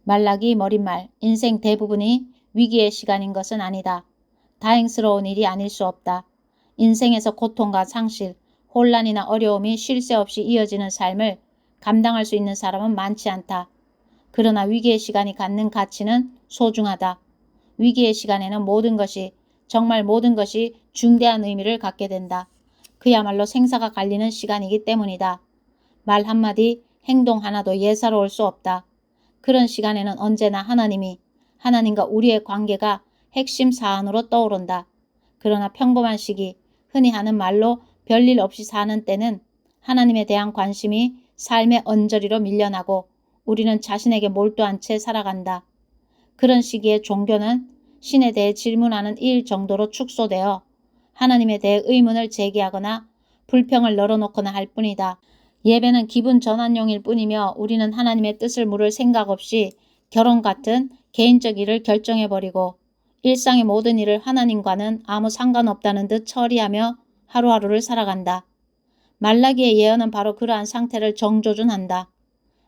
말라기 머릿말, 인생 대부분이 위기의 시간인 것은 아니다. 다행스러운 일이 아닐 수 없다. 인생에서 고통과 상실, 혼란이나 어려움이 쉴 새 없이 이어지는 삶을 감당할 수 있는 사람은 많지 않다. 그러나 위기의 시간이 갖는 가치는 소중하다. 위기의 시간에는 모든 것이, 정말 모든 것이 중대한 의미를 갖게 된다. 그야말로 생사가 갈리는 시간이기 때문이다. 말 한마디, 행동 하나도 예사로울 수 없다. 그런 시간에는 언제나 하나님과 우리의 관계가 핵심 사안으로 떠오른다. 그러나 평범한 시기, 흔히 하는 말로 별일 없이 사는 때는 하나님에 대한 관심이 삶의 언저리로 밀려나고 우리는 자신에게 몰두한 채 살아간다. 그런 시기에 종교는 신에 대해 질문하는 일 정도로 축소되어 하나님에 대해 의문을 제기하거나 불평을 널어놓거나 할 뿐이다. 예배는 기분 전환용일 뿐이며 우리는 하나님의 뜻을 물을 생각 없이 결혼 같은 개인적 일을 결정해버리고 일상의 모든 일을 하나님과는 아무 상관없다는 듯 처리하며 하루하루를 살아간다. 말라기의 예언은 바로 그러한 상태를 정조준한다.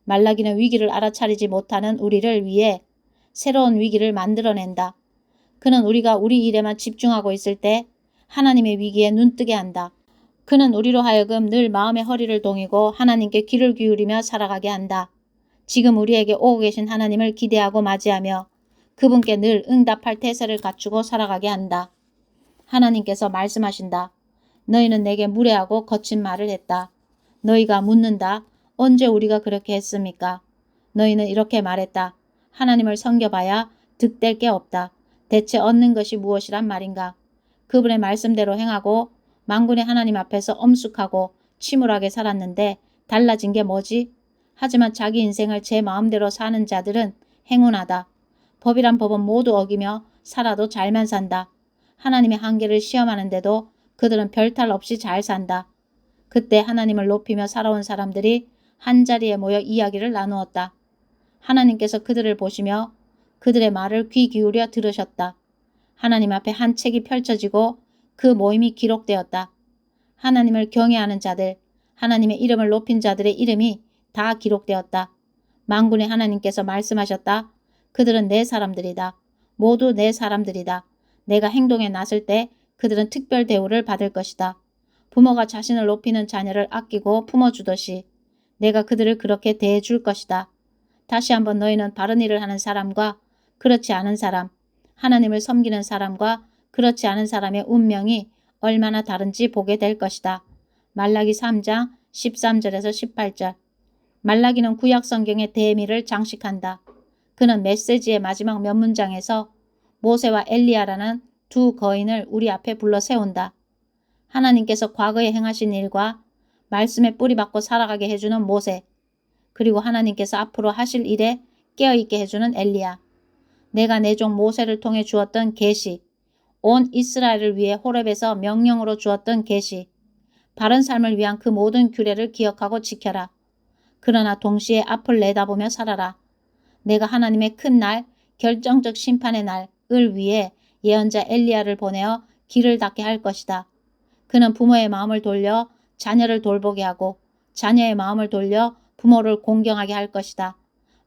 말라기는 위기를 알아차리지 못하는 우리를 위해 새로운 위기를 만들어낸다. 그는 우리가 우리 일에만 집중하고 있을 때 하나님의 위기에 눈뜨게 한다. 그는 우리로 하여금 늘 마음의 허리를 동이고 하나님께 귀를 기울이며 살아가게 한다. 지금 우리에게 오고 계신 하나님을 기대하고 맞이하며 그분께 늘 응답할 태세를 갖추고 살아가게 한다. 하나님께서 말씀하신다. 너희는 내게 무례하고 거친 말을 했다. 너희가 묻는다. 언제 우리가 그렇게 했습니까? 너희는 이렇게 말했다. 하나님을 섬겨봐야 득될 게 없다. 대체 얻는 것이 무엇이란 말인가? 그분의 말씀대로 행하고 만군의 하나님 앞에서 엄숙하고 침울하게 살았는데 달라진 게 뭐지? 하지만 자기 인생을 제 마음대로 사는 자들은 행운하다. 법이란 법은 모두 어기며 살아도 잘만 산다. 하나님의 한계를 시험하는데도 그들은 별탈 없이 잘 산다. 그때 하나님을 높이며 살아온 사람들이 한자리에 모여 이야기를 나누었다. 하나님께서 그들을 보시며 그들의 말을 귀 기울여 들으셨다. 하나님 앞에 한 책이 펼쳐지고 그 모임이 기록되었다. 하나님을 경외하는 자들, 하나님의 이름을 높인 자들의 이름이 다 기록되었다. 만군의 하나님께서 말씀하셨다. 그들은 내 사람들이다. 모두 내 사람들이다. 내가 행동에 나설 때 그들은 특별 대우를 받을 것이다. 부모가 자신을 높이는 자녀를 아끼고 품어주듯이 내가 그들을 그렇게 대해줄 것이다. 다시 한번 너희는 바른 일을 하는 사람과 그렇지 않은 사람, 하나님을 섬기는 사람과 그렇지 않은 사람의 운명이 얼마나 다른지 보게 될 것이다. 말라기 3장 13절에서 18절. 말라기는 구약 성경의 대미를 장식한다. 그는 메시지의 마지막 몇 문장에서 모세와 엘리야라는 두 거인을 우리 앞에 불러 세운다. 하나님께서 과거에 행하신 일과 말씀에 뿌리박고 살아가게 해주는 모세, 그리고 하나님께서 앞으로 하실 일에 깨어있게 해주는 엘리야. 내가 내 종 모세를 통해 주었던 계시, 온 이스라엘을 위해 호렙에서 명령으로 주었던 계시, 바른 삶을 위한 그 모든 규례를 기억하고 지켜라. 그러나 동시에 앞을 내다보며 살아라. 내가 하나님의 큰 날, 결정적 심판의 날을 위해 예언자 엘리야를 보내어 길을 닦게 할 것이다. 그는 부모의 마음을 돌려 자녀를 돌보게 하고 자녀의 마음을 돌려 부모를 공경하게 할 것이다.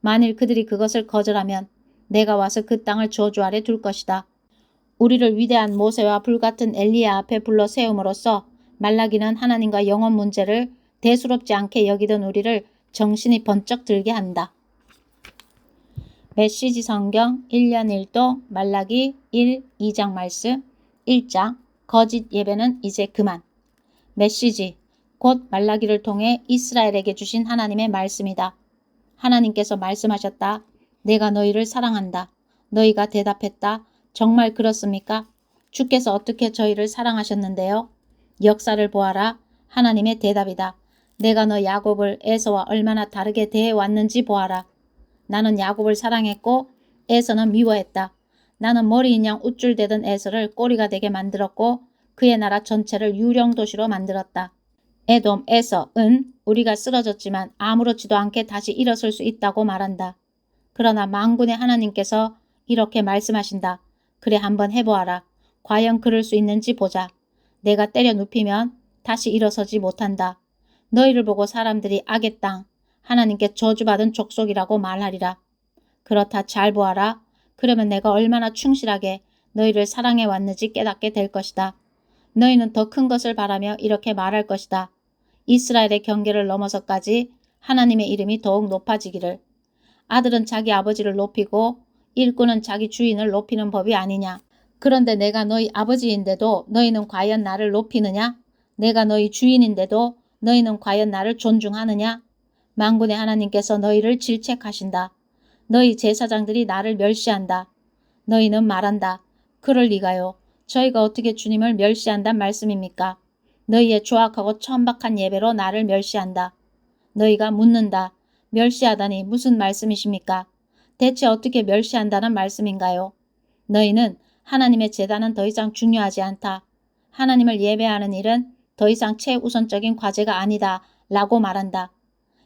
만일 그들이 그것을 거절하면 내가 와서 그 땅을 저주 아래 둘 것이다. 우리를 위대한 모세와 불같은 엘리야 앞에 불러 세움으로써 말라기는 하나님과 영혼 문제를 대수롭지 않게 여기던 우리를 정신이 번쩍 들게 한다. 메시지 성경 1년 1도 말라기 1, 2장 말씀 1장 거짓 예배는 이제 그만. 메시지 곧 말라기를 통해 이스라엘에게 주신 하나님의 말씀이다. 하나님께서 말씀하셨다. 내가 너희를 사랑한다. 너희가 대답했다. 정말 그렇습니까? 주께서 어떻게 저희를 사랑하셨는데요? 역사를 보아라. 하나님의 대답이다. 내가 너 야곱을 에서와 얼마나 다르게 대해왔는지 보아라. 나는 야곱을 사랑했고 에서는 미워했다. 나는 머리인 양 우쭐대던 에서를 꼬리가 되게 만들었고 그의 나라 전체를 유령 도시로 만들었다. 에돔, 에서은 우리가 쓰러졌지만 아무렇지도 않게 다시 일어설 수 있다고 말한다. 그러나 만군의 하나님께서 이렇게 말씀하신다. 그래 한번 해보아라. 과연 그럴 수 있는지 보자. 내가 때려 눕히면 다시 일어서지 못한다. 너희를 보고 사람들이 악의 땅, 하나님께 저주받은 족속이라고 말하리라. 그렇다 잘 보아라. 그러면 내가 얼마나 충실하게 너희를 사랑해 왔는지 깨닫게 될 것이다. 너희는 더 큰 것을 바라며 이렇게 말할 것이다. 이스라엘의 경계를 넘어서까지 하나님의 이름이 더욱 높아지기를. 아들은 자기 아버지를 높이고 일꾼은 자기 주인을 높이는 법이 아니냐. 그런데 내가 너희 아버지인데도 너희는 과연 나를 높이느냐? 내가 너희 주인인데도 너희는 과연 나를 존중하느냐? 만군의 하나님께서 너희를 질책하신다. 너희 제사장들이 나를 멸시한다. 너희는 말한다. 그럴 리가요. 저희가 어떻게 주님을 멸시한단 말씀입니까? 너희의 조악하고 천박한 예배로 나를 멸시한다. 너희가 묻는다. 멸시하다니 무슨 말씀이십니까? 대체 어떻게 멸시한다는 말씀인가요? 너희는 하나님의 제단은 더 이상 중요하지 않다. 하나님을 예배하는 일은 더 이상 최우선적인 과제가 아니다. 라고 말한다.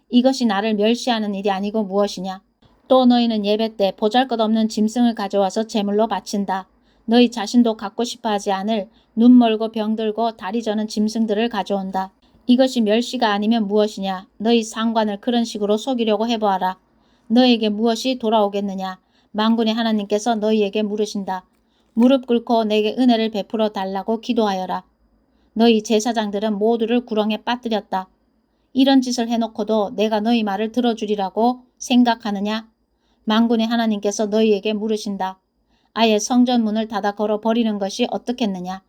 이것이 나를 멸시하는 일이 아니고 무엇이냐? 또 너희는 예배 때 보잘것없는 짐승을 가져와서 제물로 바친다. 너희 자신도 갖고 싶어하지 않을 눈 멀고 병들고 다리 저는 짐승들을 가져온다. 이것이 멸시가 아니면 무엇이냐? 너희 상관을 그런 식으로 속이려고 해보아라. 너희에게 무엇이 돌아오겠느냐? 만군의 하나님께서 너희에게 물으신다. 무릎 꿇고 내게 은혜를 베풀어 달라고 기도하여라. 너희 제사장들은 모두를 구렁에 빠뜨렸다. 이런 짓을 해놓고도 내가 너희 말을 들어주리라고 생각하느냐? 만군의 하나님께서 너희에게 물으신다. 아예 성전 문을 닫아 걸어 버리는 것이 어떻겠느냐?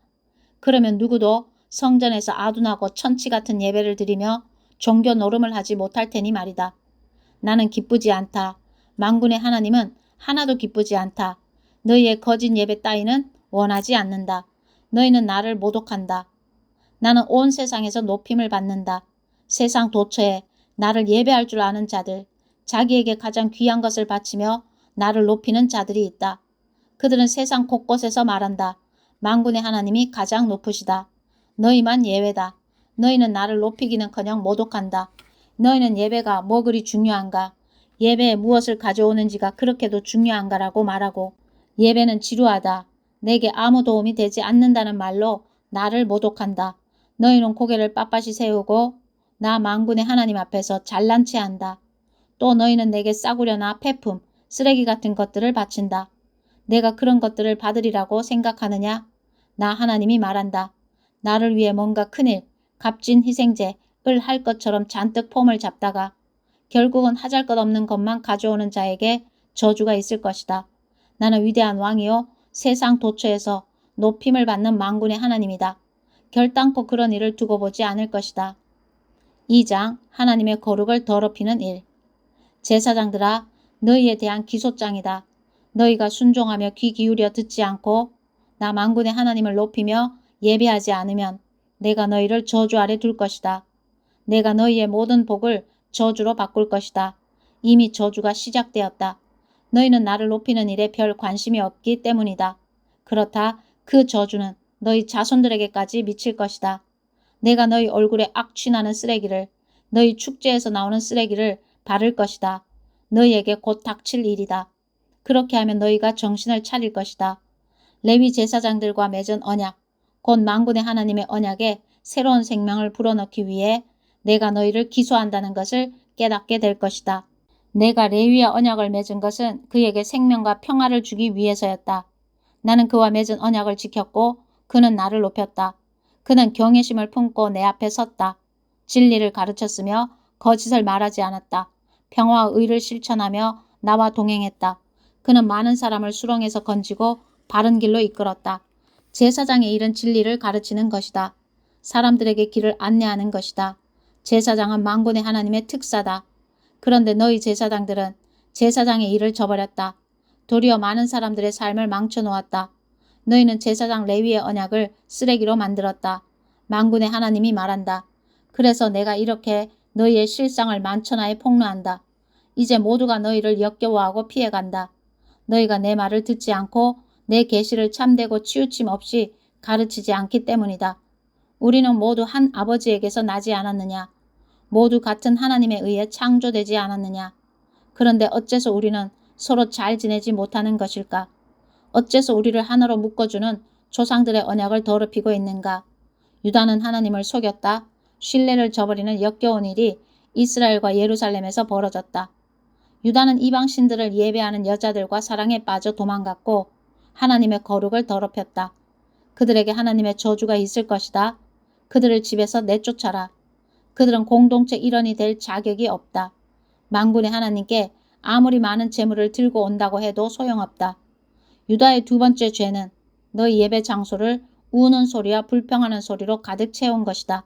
그러면 누구도 성전에서 아둔하고 천치 같은 예배를 드리며 종교 노름을 하지 못할 테니 말이다. 나는 기쁘지 않다. 만군의 하나님은 하나도 기쁘지 않다. 너희의 거짓 예배 따위는 원하지 않는다. 너희는 나를 모독한다. 나는 온 세상에서 높임을 받는다. 세상 도처에 나를 예배할 줄 아는 자들, 자기에게 가장 귀한 것을 바치며 나를 높이는 자들이 있다. 그들은 세상 곳곳에서 말한다. 만군의 하나님이 가장 높으시다. 너희만 예외다. 너희는 나를 높이기는커녕 모독한다. 너희는 예배가 뭐 그리 중요한가? 예배에 무엇을 가져오는지가 그렇게도 중요한가라고 말하고 예배는 지루하다. 내게 아무 도움이 되지 않는다는 말로 나를 모독한다. 너희는 고개를 빳빳이 세우고 나 만군의 하나님 앞에서 잘난 체한다. 또 너희는 내게 싸구려나 폐품, 쓰레기 같은 것들을 바친다. 내가 그런 것들을 받으리라고 생각하느냐? 나 하나님이 말한다. 나를 위해 뭔가 큰일, 값진 희생제을 할 것처럼 잔뜩 폼을 잡다가 결국은 하잘것없는 것만 가져오는 자에게 저주가 있을 것이다. 나는 위대한 왕이요 세상 도처에서 높임을 받는 만군의 하나님이다. 결단코 그런 일을 두고 보지 않을 것이다. 2장 하나님의 거룩을 더럽히는 일. 제사장들아 너희에 대한 기소장이다. 너희가 순종하며 귀 기울여 듣지 않고 나 만군의 하나님을 높이며 예배하지 않으면 내가 너희를 저주 아래 둘 것이다. 내가 너희의 모든 복을 저주로 바꿀 것이다. 이미 저주가 시작되었다. 너희는 나를 높이는 일에 별 관심이 없기 때문이다. 그렇다 그 저주는 너희 자손들에게까지 미칠 것이다. 내가 너희 얼굴에 악취나는 쓰레기를 너희 축제에서 나오는 쓰레기를 바를 것이다. 너희에게 곧 닥칠 일이다. 그렇게 하면 너희가 정신을 차릴 것이다. 레위 제사장들과 맺은 언약, 곧 만군의 하나님의 언약에 새로운 생명을 불어넣기 위해 내가 너희를 기소한다는 것을 깨닫게 될 것이다. 내가 레위와 언약을 맺은 것은 그에게 생명과 평화를 주기 위해서였다. 나는 그와 맺은 언약을 지켰고 그는 나를 높였다. 그는 경외심을 품고 내 앞에 섰다. 진리를 가르쳤으며 거짓을 말하지 않았다. 평화와 의를 실천하며 나와 동행했다. 그는 많은 사람을 수렁에서 건지고 바른 길로 이끌었다. 제사장의 일은 진리를 가르치는 것이다. 사람들에게 길을 안내하는 것이다. 제사장은 만군의 하나님의 특사다. 그런데 너희 제사장들은 제사장의 일을 저버렸다. 도리어 많은 사람들의 삶을 망쳐놓았다. 너희는 제사장 레위의 언약을 쓰레기로 만들었다. 만군의 하나님이 말한다. 그래서 내가 이렇게 너희의 실상을 만천하에 폭로한다. 이제 모두가 너희를 역겨워하고 피해간다. 너희가 내 말을 듣지 않고 내 계시를 참되고 치우침 없이 가르치지 않기 때문이다. 우리는 모두 한 아버지에게서 나지 않았느냐? 모두 같은 하나님에 의해 창조되지 않았느냐? 그런데 어째서 우리는 서로 잘 지내지 못하는 것일까? 어째서 우리를 하나로 묶어주는 조상들의 언약을 더럽히고 있는가? 유다는 하나님을 속였다. 신뢰를 저버리는 역겨운 일이 이스라엘과 예루살렘에서 벌어졌다. 유다는 이방 신들을 예배하는 여자들과 사랑에 빠져 도망갔고 하나님의 거룩을 더럽혔다. 그들에게 하나님의 저주가 있을 것이다. 그들을 집에서 내쫓아라. 그들은 공동체 일원이 될 자격이 없다. 만군의 하나님께 아무리 많은 재물을 들고 온다고 해도 소용없다. 유다의 두 번째 죄는 너희 예배 장소를 우는 소리와 불평하는 소리로 가득 채운 것이다.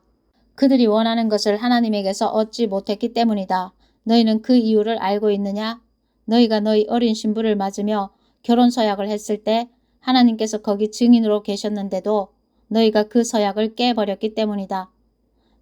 그들이 원하는 것을 하나님에게서 얻지 못했기 때문이다. 너희는 그 이유를 알고 있느냐? 너희가 너희 어린 신부를 맞으며 결혼 서약을 했을 때 하나님께서 거기 증인으로 계셨는데도 너희가 그 서약을 깨버렸기 때문이다.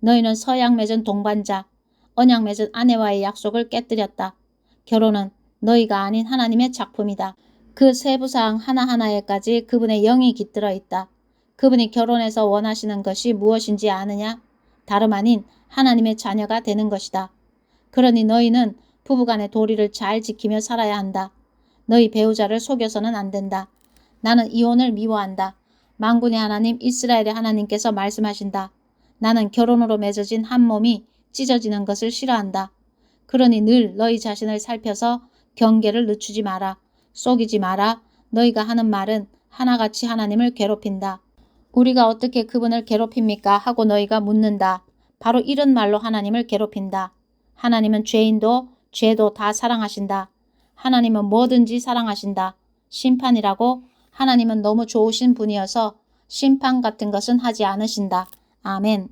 너희는 서약 맺은 동반자, 언약 맺은 아내와의 약속을 깨뜨렸다. 결혼은 너희가 아닌 하나님의 작품이다. 그 세부사항 하나하나에까지 그분의 영이 깃들어 있다. 그분이 결혼해서 원하시는 것이 무엇인지 아느냐? 다름 아닌 하나님의 자녀가 되는 것이다. 그러니 너희는 부부간의 도리를 잘 지키며 살아야 한다. 너희 배우자를 속여서는 안 된다. 나는 이혼을 미워한다. 만군의 하나님 이스라엘의 하나님께서 말씀하신다. 나는 결혼으로 맺어진 한 몸이 찢어지는 것을 싫어한다. 그러니 늘 너희 자신을 살펴서 경계를 늦추지 마라. 속이지 마라. 너희가 하는 말은 하나같이 하나님을 괴롭힌다. 우리가 어떻게 그분을 괴롭힙니까? 하고 너희가 묻는다. 바로 이런 말로 하나님을 괴롭힌다. 하나님은 죄인도 죄도 다 사랑하신다. 하나님은 뭐든지 사랑하신다. 심판이라고? 하나님은 너무 좋으신 분이어서 심판 같은 것은 하지 않으신다. 아멘.